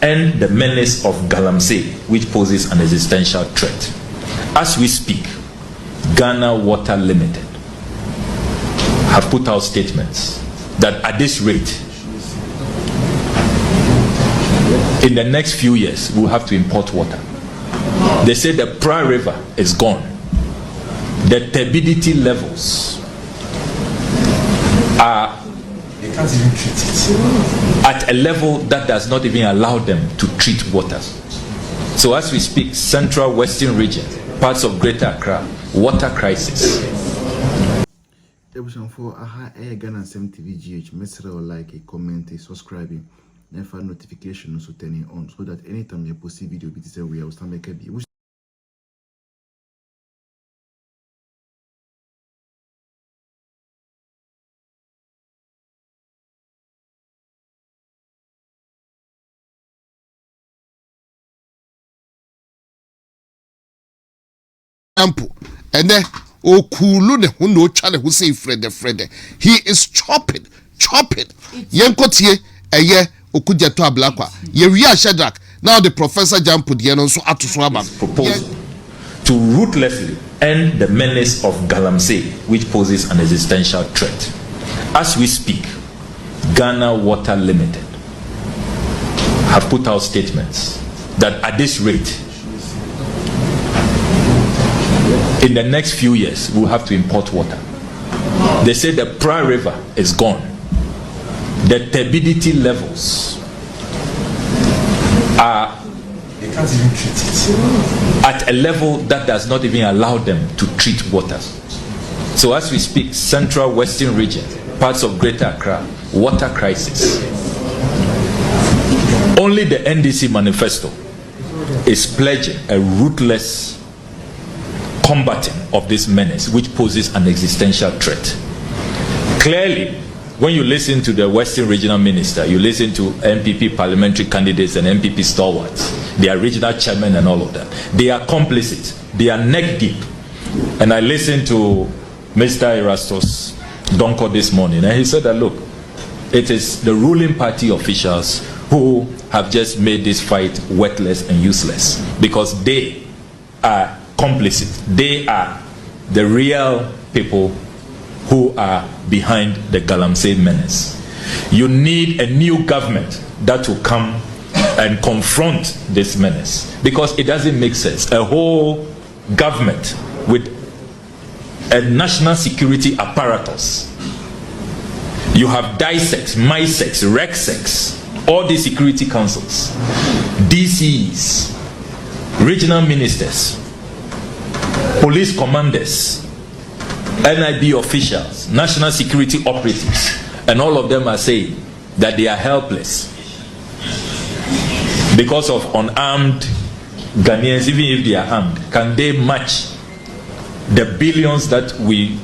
and the menace of Galamsey, which poses an existential threat. As we speak, Ghana Water Limited have put out statements that at this rate, in the next few years, we'll have to import water. They say the Pra River is gone. The turbidity levels are at a level that does not even allow them to treat waters. So as we speak, central western region, parts of Greater Accra, water crisis. For Ghana TV GH, make like, a comment, a subscribing, and for notification also turning on so that anytime you post a video, we will start making it. Gyampo and then OKUDZETO who no chale who say Fred. He is chopping. Yenkotie eye OKUDZETO ablakwa. Ye ria Shadrach. Now the Professor Gyampo dieno so atuso aba. Proposal to ruthlessly end the menace of Galamsey, which poses an existential threat. As we speak, Ghana Water Limited have put out statements that at this rate, in the next few years, we'll have to import water. They say the Pra River is gone. The turbidity levels are at a level that does not even allow them to treat waters. So as we speak, central western region, parts of Greater Accra, water crisis. Only the NDC manifesto is pledging a ruthless combating of this menace, which poses an existential threat. Clearly, when you listen to the Western Regional Minister, you listen to MPP parliamentary candidates and MPP stalwarts, their regional chairman and all of that. They are complicit. They are neck deep. And I listened to Mr. Erastus Donko this morning, and he said that, look, it is the ruling party officials who have just made this fight worthless and useless because they are complicit. They are the real people who are behind the Galamsey menace. You need a new government that will come and confront this menace because it doesn't make sense. A whole government with a national security apparatus. You have DISEX, MISEX, RECSEX, all the security councils, DCs, regional ministers, police commanders, NIB officials, national security operatives, and all of them are saying that they are helpless because of unarmed Ghanaians. Even if they are armed, can they match the billions that we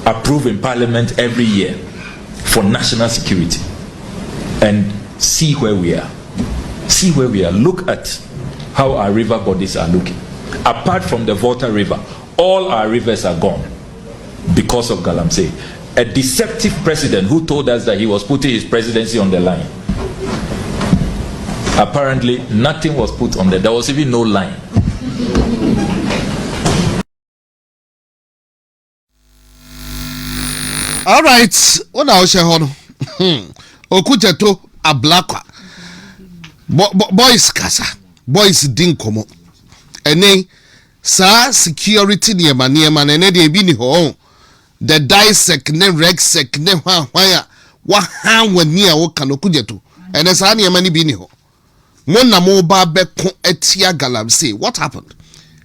approve in Parliament every year for national security? And see where we are. See where we are. Look at how our river bodies are looking. Apart from the Volta River, all our rivers are gone because of Galamsey. A deceptive president who told us that he was putting his presidency on the line. Apparently, nothing was put on there. There was even no line. All right, what I share on OKUDZETO ablakwa. Boys kasa, boys dinkomo. Ene sa security niema nene de bi ni ho. The DISEC ne RECSEC ne hwan wa han wani a wo kan OKUDZETO. Ene sa niema ni bi ni ho. Mon na mo ba be ko etia Galamsey. What happened?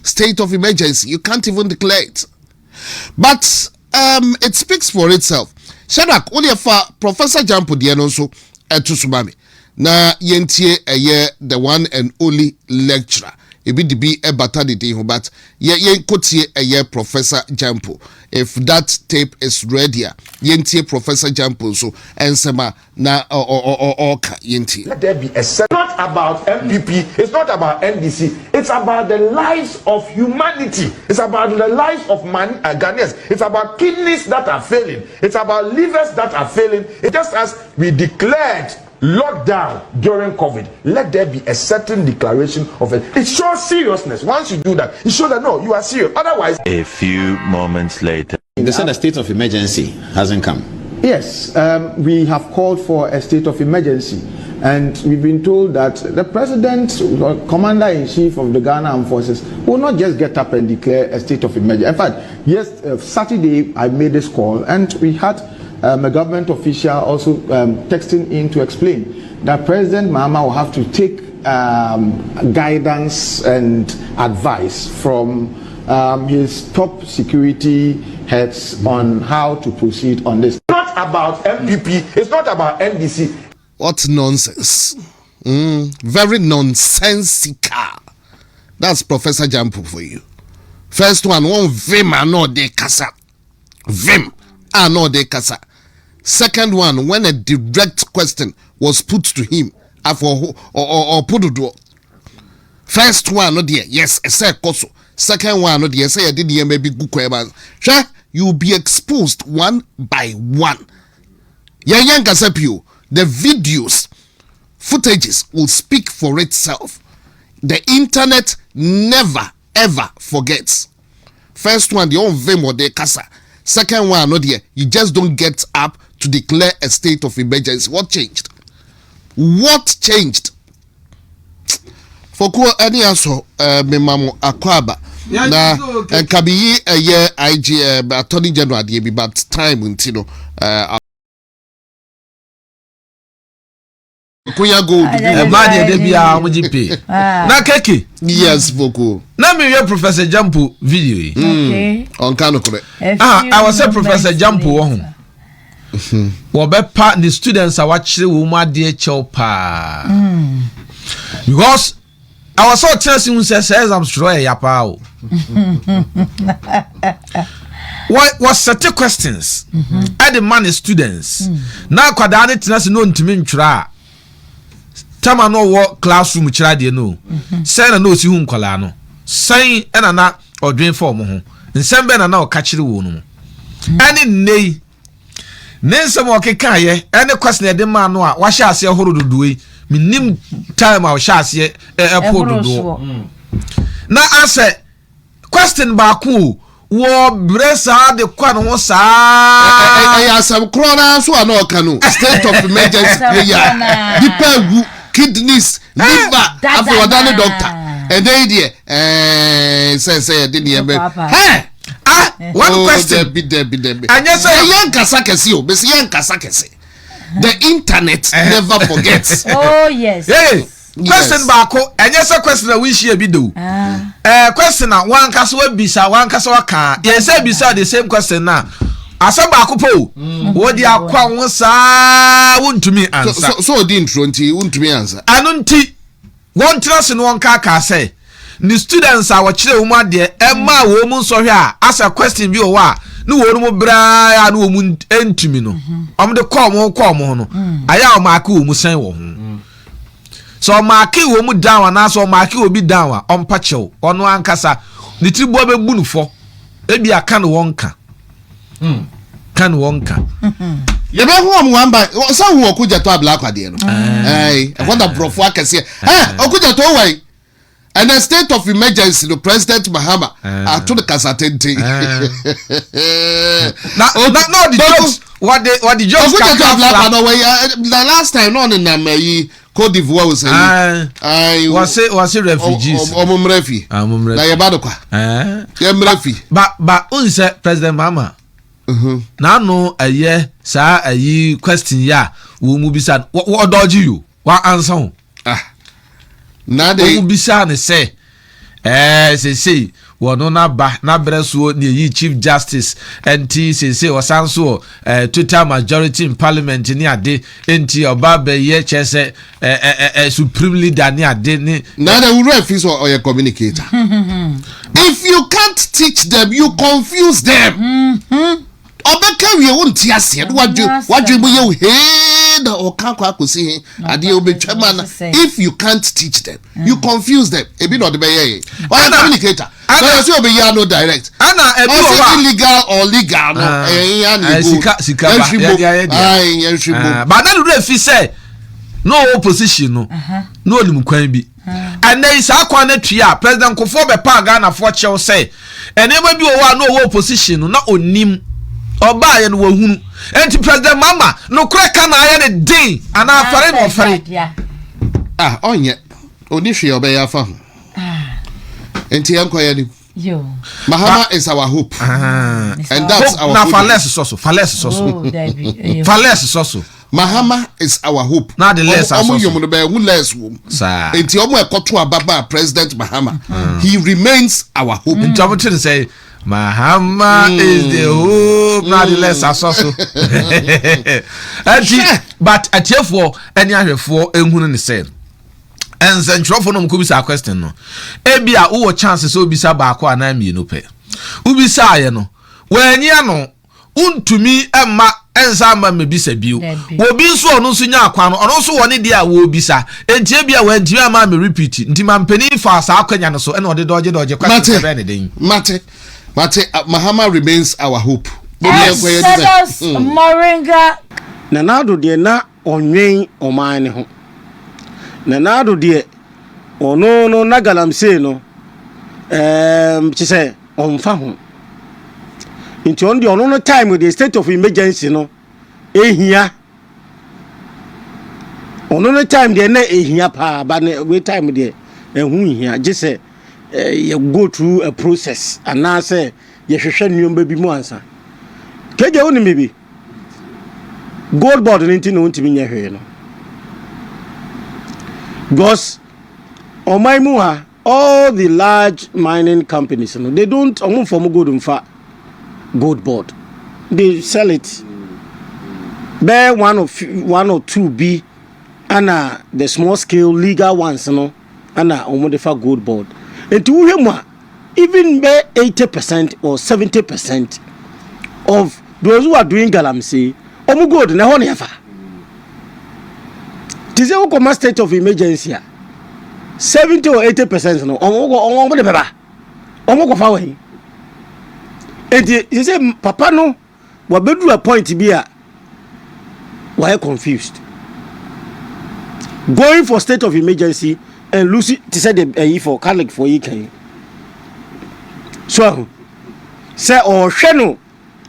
State of emergency. You can't even declare it. But it speaks for itself. Shadrach, only for Professor Gyampo dieno so etusumami. Na yentie the one and only lecturer. Ebi dibi ebata de day, but yen kotie Professor Gyampo. If that tape is ready, yentie Professor Gyampo so ensema na oka yentie. Let there be a set. Not about MPP, it's not about NDC, it's about the lives of humanity. It's about the lives of Ghanaians. It's about kidneys that are failing. It's about livers that are failing. It's just as we declared locked down during COVID, let there be a certain declaration of it. It shows seriousness. Once you do that, it shows that no, you are serious. Otherwise, a few moments later, they said a state of emergency hasn't come. Yes, we have called for a state of emergency, and we've been told that the president, commander-in-chief of the Ghana Armed Forces, will not just get up and declare a state of emergency. In fact, yes, Saturday I made this call, and we had a government official also texting in to explain that President Mahama will have to take guidance and advice from his top security heads on how to proceed on this. It's not about MPP, it's not about NDC. What nonsense. Very nonsensical. That's Professor Gyampo for you. First one vim ano de kasa. Vim ano de kasa. Second one, when a direct question was put to him, or put to do. First one, no dear, yes, a say koso. Second one, no dear, say I did maybe good question. You'll be exposed one by one. Yang Kasapio, the videos, footages will speak for itself. The internet never ever forgets. First one, the own vim or the kasa. Second one, no dear, you just don't get up to declare a state of emergency. What changed? What changed? For any answer, me mamu akwaba. Na kabiyi ye IG Attorney General dey be but time until kuya go Madi de bia omujipe na keke yes Boko na me we Professor Gyampo video okay on kanu kore I was say Professor Gyampo wo ho wo be pa the students a wachire wo mu ade chew pa because I was so testing who says I'm sure yapa o what certain questions I demand the students na kwada ne tenase no ntimi ntwira tama no wo classroom kyira de no say na no si hu nkwala no say na odwen form ho nsem be na o ka kyire wo no ani nei nensem o keka ye any question de ma no a wa hya ase horododoe minim time a hya ase epododo na ase question ba ku wo bresa de kwa no sa asam krona so ana okanu state of emergency prayer dipagu kidneys liver afọdane doctor and then there say did the hey one question be anya say yan kasa kese o be say yan kasa kese the internet never forgets. Oh yes. Hey, question baako anya say question we share bi do question na wan kasa wa bisa wan kasa wa ka ye say bisa the same question na asa baako po wo di akwa won saa wontumi answer so di intro nti wontumi answer anu nti won trust no won ka say the students are watching wo ma de ma wo mu so hwe a asa question bi o wa no wo mu bra ya no mu entumi no om de call mo no aya o ma ka wo mu san wo ho so ma ka wo mu down na so ma ka obi down on pa chew ono ankasa ni tribo be bu no fo ebi aka no won ka kan wonka ye be hu am wan ba so hu OKUDZETO abla kwade no eh what the prof akese OKUDZETO wai and a state of emergency the President Mahama to the kasatente no the jokes what the jokes OKUDZETO abla no way the last time no na mai Côte d'Ivoire was was refugees omumrefi na ye ba do kwa ye mrefi ba unse President Mahama na no aye sa ayi question ya wo mu bisa wo dodge you wa answer na de wo bisa ne say say wo no na ba na breso ne yi Chief Justice enti say wo sanso total majority in parliament ni ade enti oba be ye chese supreme leader ni ade ni na de we refuse or your communicator if you can't teach them you confuse them obeka we won ti ase wadwe mo ye he na okanko akosi he ade obetwa na if you can't teach them you confuse them e be no de be ye why communicator so you be ya no direct ana e be illegal or legal no sika ba ya but na do fi say no opposition no no nim kwan bi and then is akwa na twa president Kofo be pa Ghana for chew say enema bi o wa no opposition no na onim oba ye no wahunu enti president mama no kura ka na aye ne din ana afare no ofare onye oni hwe obeya fa ho enti enkoya ni yo Mahama is our hope and that's our na false so false Mahama is our hope. Now the less less enti omo ekoto ababa President Mahama. He remains our hope. Interpreting say Mahama is the hope. Now the less asoso. But atiefo any ahwefo ehunu ne say. And sentrofo no mkubisa question no. Ebia wo chance so bisa ba akwa na mienu pe. Ubisa aye no. Wenye no untumi emma ensa ma mebisa biu obi nso ono nso nya akwa no ono nso woni dia wo bisa entie bia wa ntimi ama me repeat nti mampani fa sa akwanya no so ene ode doje kwa sebe ne den mate Mahama remains our hope. Moringa Nana Addo de na onwen oman ne ho Nana Addo de ono no na Galamsey no chise onfa ho into on the ono time with the state of emergency no ehia ono time there na ehia pa ba na we time there ehu hia je say you go through a process and now say you hwehwe nneom bi mu ansa keje woni mebi gold board nti no ntimi nya hwe no because on my muha all the large mining companies no they don't for gold mfa gold board they sell it bear one or two b and the small scale legal ones no and omodefa gold board and to him even bear 80% or 70% of those who are doing Galamsey omo gold na ho na yafa tize wo come state of emergency 70 or 80% no omo de beba omo ko fa we. And you say, Papa, no, what bedu a point be a why confused. Going for state of emergency and Lucy to say the for Catholic for EK. So, say, or channel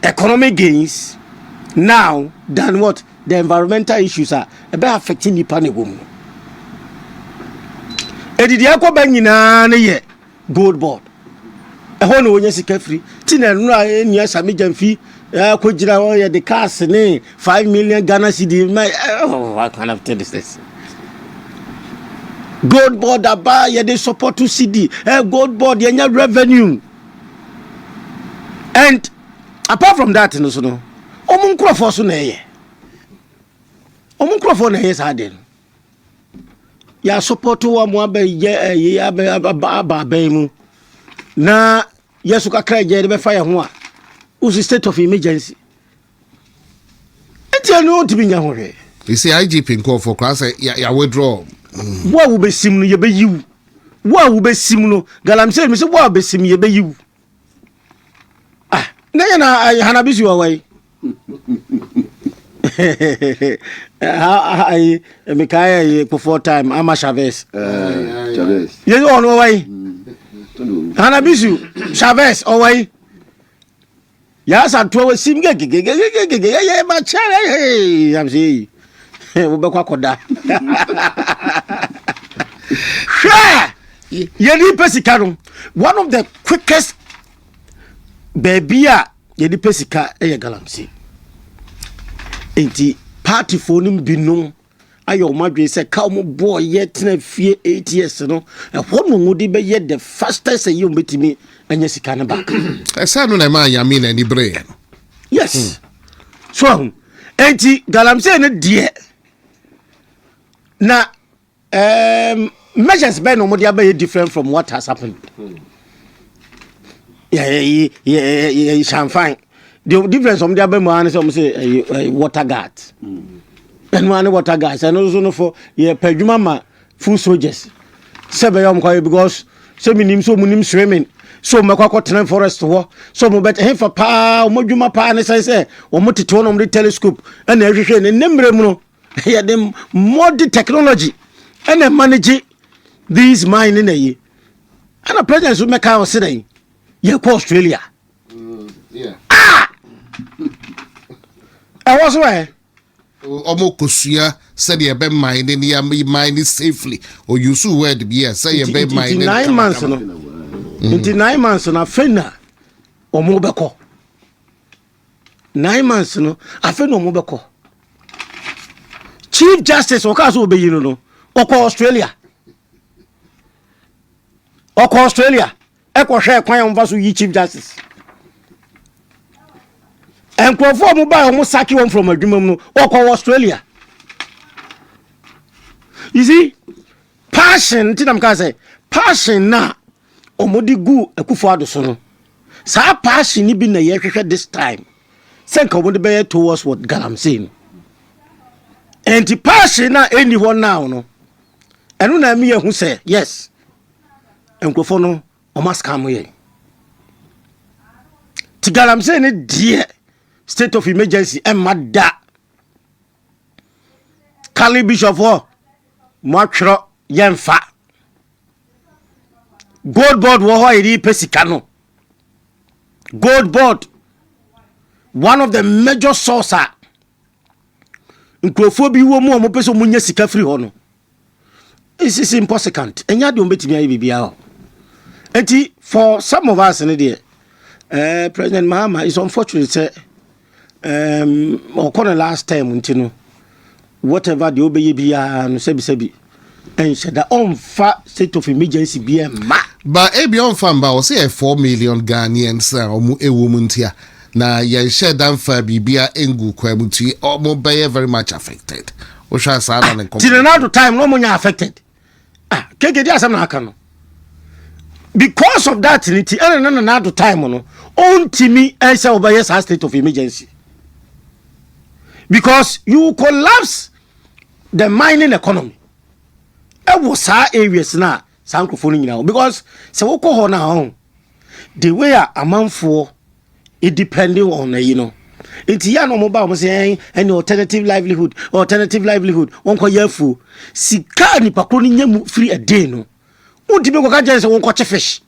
economic gains now than what the environmental issues are about affecting the panic woman. And the Aqua Bangina gold board. Ehon no nya sika free ti na no anya SAMMY GYAMFI akojira o ye the cars ne 5 million Ghana cedi what kind of thing is this gold board aba ye dey support to cedi gold board ye nya revenue and apart from that no so no omun krofo so na ye omun krofo na ye sa den ya support wa mo aba ye aba mu na yesu kakra je de be fire ho a usi state of emergency enti no tibi nya ho hwe you see IGP call for class ya withdraw wa wo be sim no ye be yiwu wa wo be sim no Galamsey me se wa be sim ye be yiwu na ya na hana bisu wa wai ai me kai for time ama Chavez ye on wai Hana bisu Chavez away. Yes, I told him ma chere I'm saying Ubekwakoda. Yedi Pesicano. One of the quickest baby Yedi Pesica Galamsey. Enti party phone binum. Ayo madwe say come boy yet na fie 8 years no e ho no ngudi be yet the fastest say you betimi anya sika na back e say no na ma yami na ni bre yes so enti Galamsey no die na measures be no mo dia be different from what has happened yeah champagne the difference from dia be mo an say water guard and one water guys and also no for ye pedwuma ma full soldiers sebe yom kwa because so minim swimming so makwa tena forest ho so mo bet hefa pa mo dwuma pa ne say o mo tete no mo telescope and ehwehwe ne nemre mu no Yeah, the modern technology and they manage these mining a and the president will make our say, you go Australia. Yeah. I was where. Omo kosua said you be mining ya mine safely or you so word be say you be mining 9 months no. Into 9 months na fena omo beko. 9 months no afena omo beko. Chief Justice okaso obeyi no oko Australia. Oko Australia ekwo hwe kwan omfa so yi Chief Justice. And Crawford mobile almost sack you from a dream or Australia. You see, passion, say, passion na omodi gu ekufado sono. Sa passion ni bin na ye this time. Sen ka omodi be towards what Galamsey. And the passion na anyone now no. Enu na mi who say yes. And Crawford no o mas come ye. Ti Galamsey ni dear state of emergency and mada Kali Bishop war Mwachro Yemfa Gold board wo iri pesikano Gold board one of the major sources nkrofobi wo mu omo peso munya sika free ho no this is impossible enya de ombetimi ayi bibia ho enti for some of us in there President Mahama is unfortunate say or last time until whatever the obey be and sebi and said that on state of emergency be ma but ebion famba o say 4 million Ghanaians omu ewomu ntia na ye share dan fa bibia engu kwamuti omo be very much affected o sha sa na nkom till time no munya affected keke dia asam na aka no because of that niti na time no on timi e say obey state of emergency. Because you collapse the mining economy. It was our areas now, Sankrofoni now. Because so now the way a man for it depending on it's no mobile saying any alternative livelihood. One call yefu. Sika ni pakroni nyemu free a day no. Untibe ko kaje se won ko fish.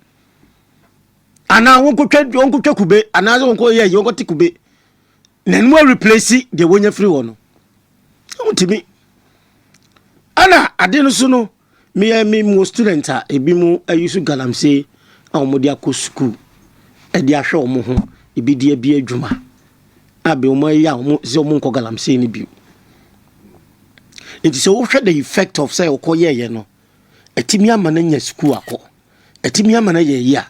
Ana won ko kube, ana won ko ye won ko tikube. Then we replace the one free one. To me, Anna, I didn't know me more student a bimu I used to Galamsey or Modiako school. A dear show moho, a be dear be a juma. I be my young Zomonco Galamsey in the it is also the effect of say Okoye, no. A timia mananya school, a timia manaya.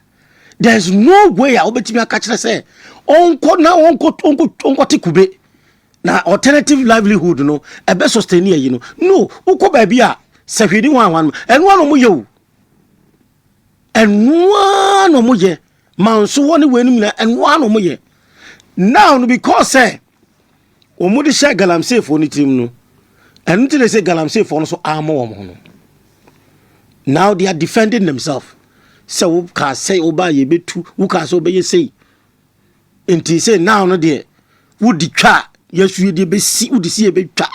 There's no way I will be to catch say. Onko tikube na alternative livelihood no e be sustain ye no no uko ba bia se hwedi wan enu anu mo ye o enu anu mo ye manso woni wenu na enu anu mo ye now no because say omo de share Galamsey for ni team no enu te say Galamsey for no so amo wo no now they are defending themselves so who can say oba ye betu who can so be say enti say now no there would the twa yesu de be see would see e be twa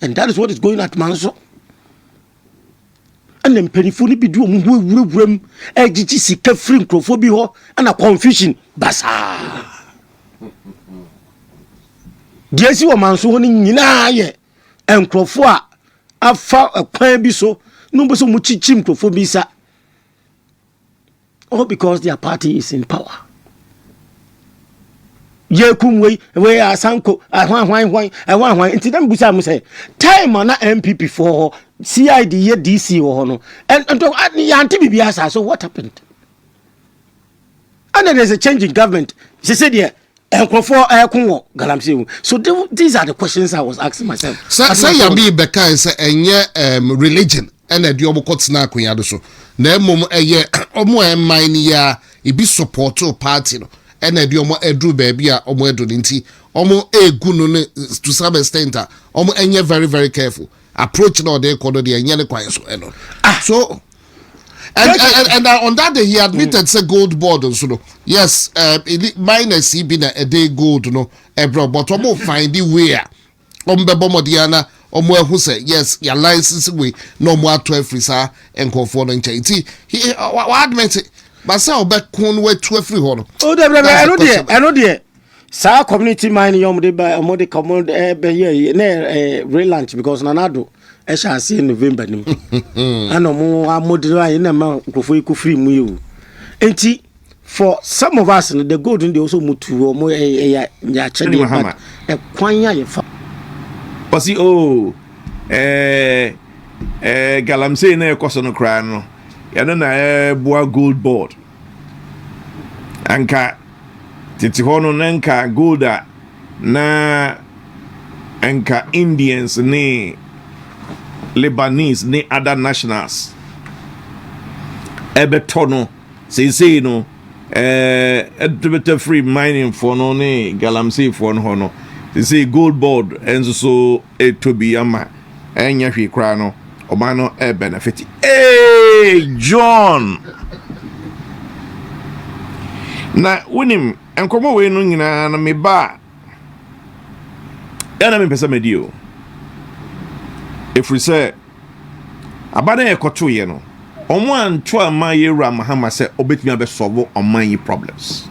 and that is what is going at manso and them penifo ni bi du omu wuram egigi sika free nkrofo bi ho and a confusion basa die si wo manso ho ni nyina ye nkrofo a afa akwan bi so no bo so mu chichim nkrofo bi sa all because their party is in power. Yekum we asanko ahwan nti dem busa mu say time na MPP for CID ye DC ho no and yanti bibia sa so what happened and then there's a change in government she said there enkrofo ayakun Galamsey so these are the questions I was asking myself say yambi beka say enye religion and the omo kotsena akonya do so na mom eye omo mine ya e bi support party no and the omo edru baby a omo edu nti omo egu no to some extent omo enye very very careful approach no dey kodo dey enye ne kwan so eno so and on that day he admitted say gold board so no yes minus he been a day gold no ebro but omo find the way ombebo modiana omo ehu say yes your license we no more 12 free sa enkofo no nche ti wa admit but say obekun we 12 free ho no oh de eno de sa community mine yom de ba omo de common be here na relanch because Nana Addo e sha see in November nim ana mo amodiro ayi na ma nkofo iku free mu you enti for some of us the gold they also mutu omo ya chede but e kwanya ye fa Pasi Galamsey na ekoso no kra no ya na boa gold board anka titi hono nanka golda na anka Indians ne Lebanese ne other nationals ebetono say no better free mining for no ne Galamsey for no hono they say gold board and so it to be ama enya hwe kra no omano benefit John na wonim enkomo we no nyina na me ba ya na me pesa medio if we say abada ekoto ye no omo anto ama ye ra mahama say obetumi abesolve oman yi problems